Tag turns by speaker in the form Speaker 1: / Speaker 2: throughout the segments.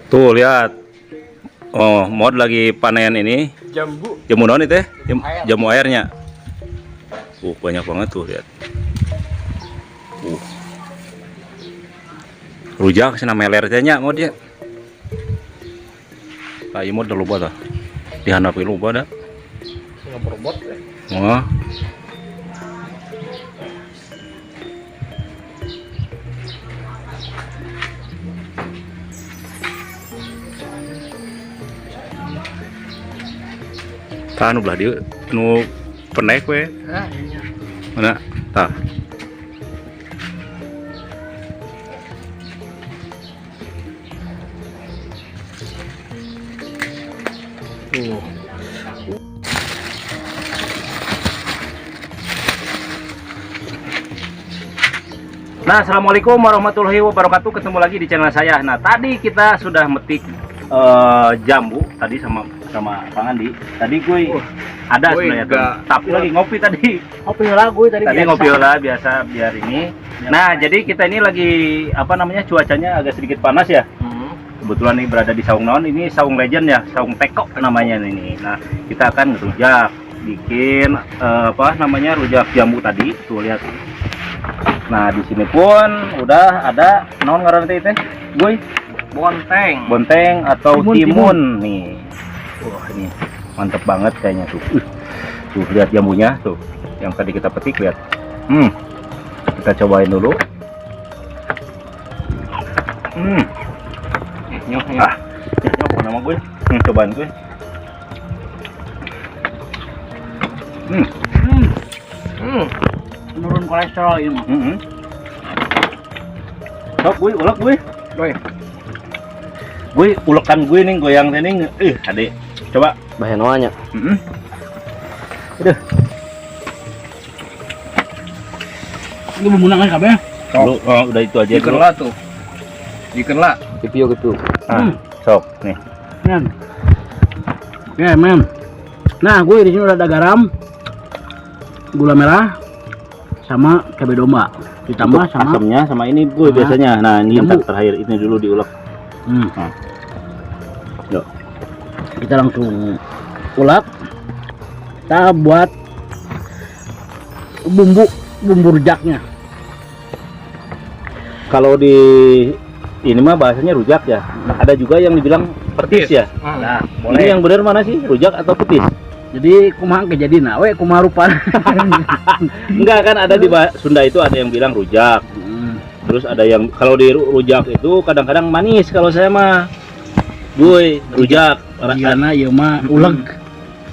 Speaker 1: Tuh lihat, oh mod lagi panen ini jamu non itu jamu airnya. Banyak banget tuh lihat. Rujak sana meler teh nya mod ya. Kayu mod udah lupa dah. Dihanapi lupa dah.
Speaker 2: Ngeprobot ya.
Speaker 1: Wah. Tah nu belah dieu nu penek we. Mana? Tah. Nah, assalamualaikum warahmatullahi wabarakatuh. Ketemu lagi di channel saya. Nah, tadi kita sudah metik jambu tadi sama Kang Andi. Tadi gue ada sebenarnya tuh, tapi lagi ngopi tadi. Ngopi lah gue tadi ngopi lah biasa biar ini. Nah, jadi kita ini lagi apa namanya, cuacanya agak sedikit panas ya. Kebetulan nih berada di saung naon, ini saung legend ya, saung teko namanya ini. Nah, kita akan ngerujak, bikin apa namanya, rujak jambu tadi. Tuh lihat. Nah, di sini pun udah ada naon ngaranna teh gue bonteng atau timun nih. Wah, ini mantep banget kayaknya tuh. Tuh lihat jambunya tuh, yang tadi kita petik lihat. Kita cobain dulu. Nyok nama gue. Cobain gue.
Speaker 2: Menurun kolesterol ini mah.
Speaker 1: Sok gue ulek gue. Gue ulekan gue nih goyang tadi. Adek. Coba
Speaker 2: Bahan wanya.
Speaker 1: Udah.
Speaker 2: Ini menggunakan kabeh.
Speaker 1: Oh, udah itu aja dulu.
Speaker 2: Dikerla tuh. Dikerla. Dipio gitu.
Speaker 1: Sok nih.
Speaker 2: Men. Oke, men. Nah, gue di sini udah ada garam, gula merah, sama cabai domba. Ditambah
Speaker 1: Untuk
Speaker 2: sama
Speaker 1: asamnya sama ini gue biasanya. Nah, ini yang terakhir ini dulu diulek. Nah. Yuk.
Speaker 2: Kita langsung ulek. Kita buat bumbu rujaknya.
Speaker 1: Kalau di ini mah bahasanya rujak ya. Ada juga yang dibilang petis ya.
Speaker 2: Nah,
Speaker 1: Ini yang benar mana sih? Rujak atau petis?
Speaker 2: jadi kumaha kejadian we kumaha rupa.
Speaker 1: Enggak kan, ada di Sunda itu ada yang bilang rujak. Terus ada yang kalau di rujak itu kadang-kadang manis, kalau saya mah gue rujak
Speaker 2: Karena ieu mah uleg.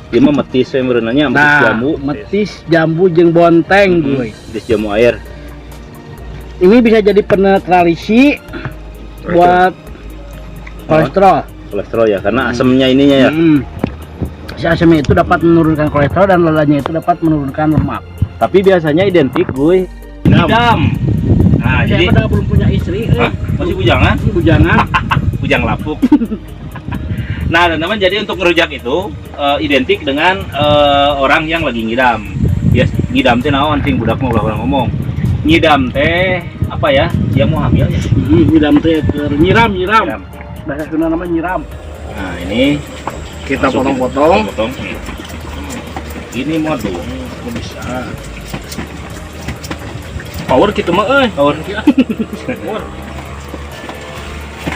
Speaker 1: Dia mah metis saya merenanya metis jambu.
Speaker 2: Metis jambu jeung bonteng gue.
Speaker 1: Metis jamu air.
Speaker 2: Ini bisa jadi penetralisi buat kolesterol.
Speaker 1: Kolesterol ya, karena asamnya ininya ya.
Speaker 2: Si asamnya itu dapat menurunkan kolesterol dan lelahnya itu dapat menurunkan lemak.
Speaker 1: Tapi biasanya identik gue ngidam. Nah, jadi
Speaker 2: siapa belum punya istri?
Speaker 1: masih bujangan?
Speaker 2: Bujangan.
Speaker 1: Bujang lapuk. Nah, teman-teman, jadi untuk ngerujak itu identik dengan orang yang lagi ngidam. Ya, ngidam teh naon cing budak mah ulah ngomong. Ngidam teh apa ya? Dia mau hamil ya.
Speaker 2: Ngidam teh nyiram. Bahasa Sunda namanya nyiram.
Speaker 1: Nah, ini
Speaker 2: Kita potong-potong.
Speaker 1: Ini mau tuh
Speaker 2: Bisa. Power gitu mah
Speaker 1: power.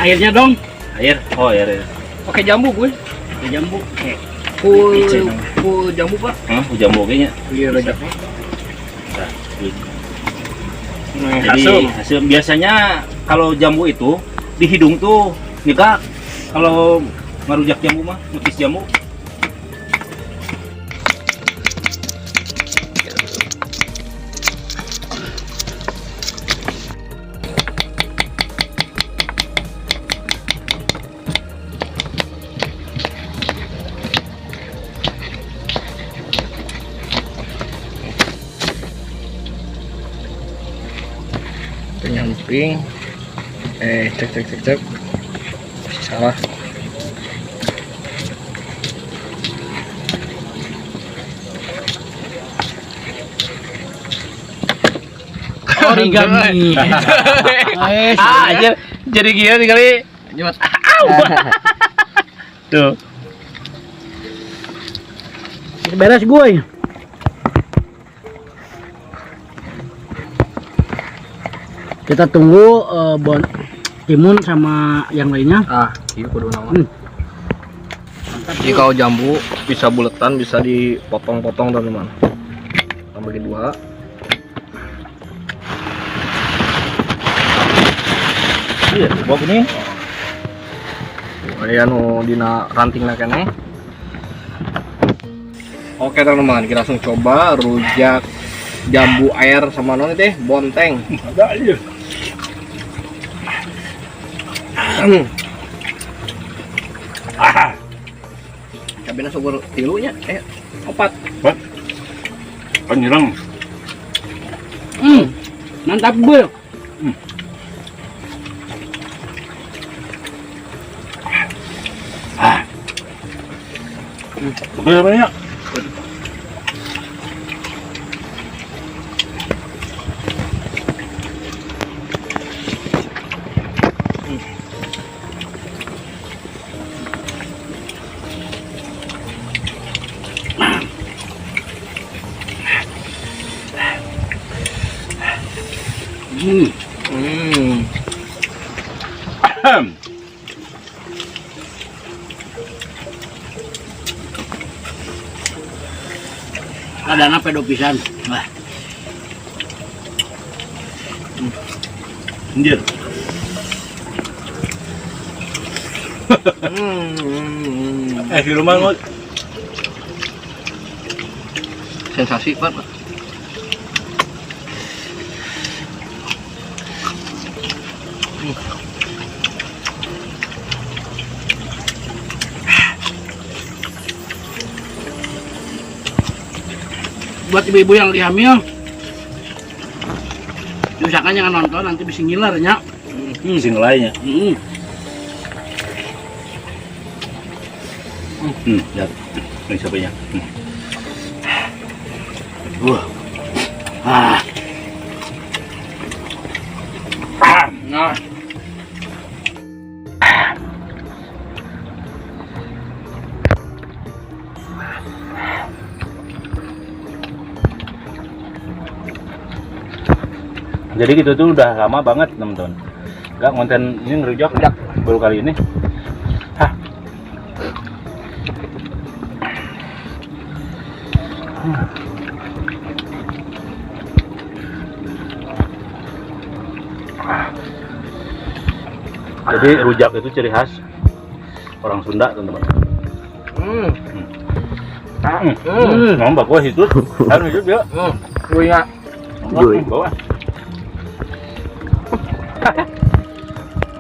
Speaker 2: Airnya dong.
Speaker 1: Air. Oh, air.
Speaker 2: Oke, jambu gue. Oke, jambu. Full jambu, Pak.
Speaker 1: Jambu kayaknya.
Speaker 2: Iya, rujaknya.
Speaker 1: Jadi hasil biasanya kalau jambu itu di hidung tuh nyegak. Kalau ngerujak jambu mah, metis jambu.
Speaker 2: Penyamping. Cek. Salah. origami.
Speaker 1: Aja jadi gini kali.
Speaker 3: Nyot.
Speaker 1: Tuh.
Speaker 2: Beres gue. Kita tunggu Timun sama yang lainnya.
Speaker 3: Iya kudu nama. Jadi kalau jambu bisa buletan, bisa dipotong-potong teman-teman. Kita bagi dua.
Speaker 1: Iya, bawa gini.
Speaker 3: Aya nu dina rantingna keneh. Oke teman-teman, kita langsung coba rujak jambu air sama non teh bonteng.
Speaker 1: Ada aja.
Speaker 3: Cabenya syukur tilunya, 4.
Speaker 1: Penyerang.
Speaker 2: Mantap gue.
Speaker 1: Oke, banyak.
Speaker 2: Kadana pedo pisan. Wah.
Speaker 1: Anjir. Di rumah mau
Speaker 3: Sensasi Pak.
Speaker 2: Buat ibu-ibu yang lagi hamil, usahakan jangan nonton, nanti bisa ngiler ya.
Speaker 1: sing lainnya. Lihat. Ini siapanya.
Speaker 3: Nah,
Speaker 1: Jadi gitu tuh udah lama banget teman-teman. Gak konten ini ngerujak baru kali ini. Hah. Jadi rujak itu ciri khas orang Sunda teman-teman. Ngomong bagus itu. Harus hidup ya.
Speaker 3: gue ya.
Speaker 1: Bawa.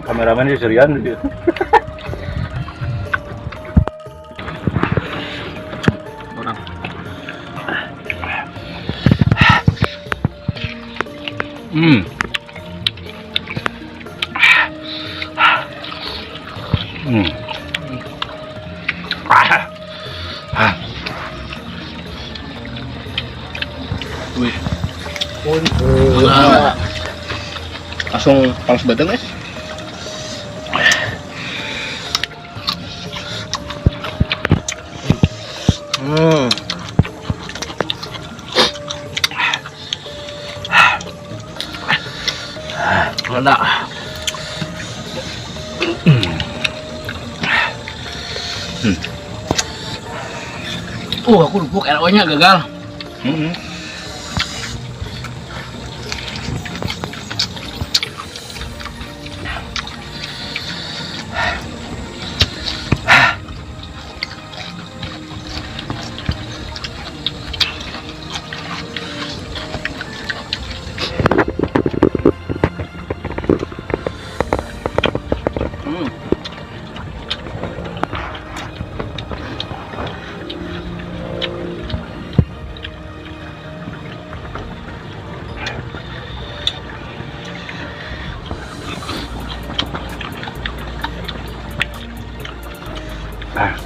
Speaker 1: Kameramen sih serian gitu.
Speaker 3: Orang. Wih. Langsung panas badan guys. Ada.
Speaker 2: Aku dupuk RO-nya gagal.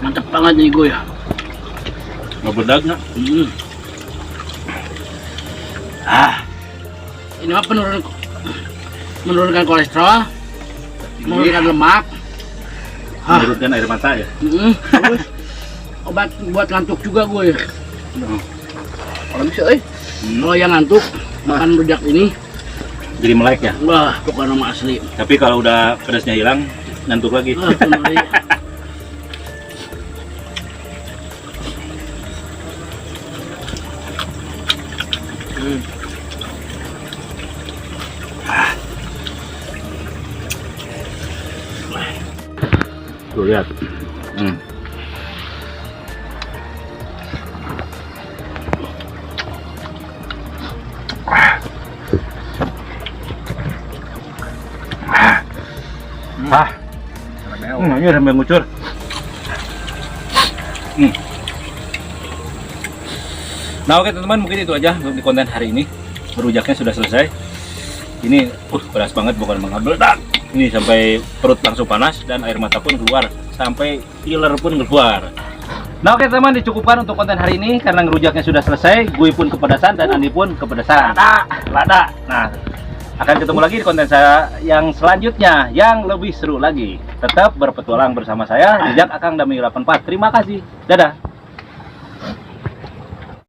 Speaker 2: Mantap banget nih gue ya.
Speaker 1: Nggak bedagnya.
Speaker 2: Ini mah menurunkan kolesterol, menurunkan lemak,
Speaker 1: Menurunkan air mata ya.
Speaker 2: terus obat buat ngantuk juga gue.
Speaker 3: Kalau bisa
Speaker 2: Kalau yang ngantuk makan rujak ini,
Speaker 1: Jadi melek ya.
Speaker 2: wah pokoknya nama asli.
Speaker 1: Tapi kalau udah pedasnya hilang, ngantuk lagi.
Speaker 2: Bener, iya.
Speaker 1: Tuh lihat. Ini sampai ngucur. Nah oke teman-teman, mungkin itu aja untuk di konten hari ini. Rujaknya sudah selesai. Ini pedas banget, bukan meledak. Ini sampai perut langsung panas dan air mata pun keluar, sampai iler pun keluar. Nah oke teman, dicukupkan untuk konten hari ini karena ngerujaknya sudah selesai. Gue pun kepedasan dan Andi pun kepedasan. Lada. Nah, akan ketemu lagi di konten saya yang selanjutnya yang lebih seru lagi. Tetap berpetualang bersama saya, Rujak Akang Dami 84. Terima kasih. Dadah.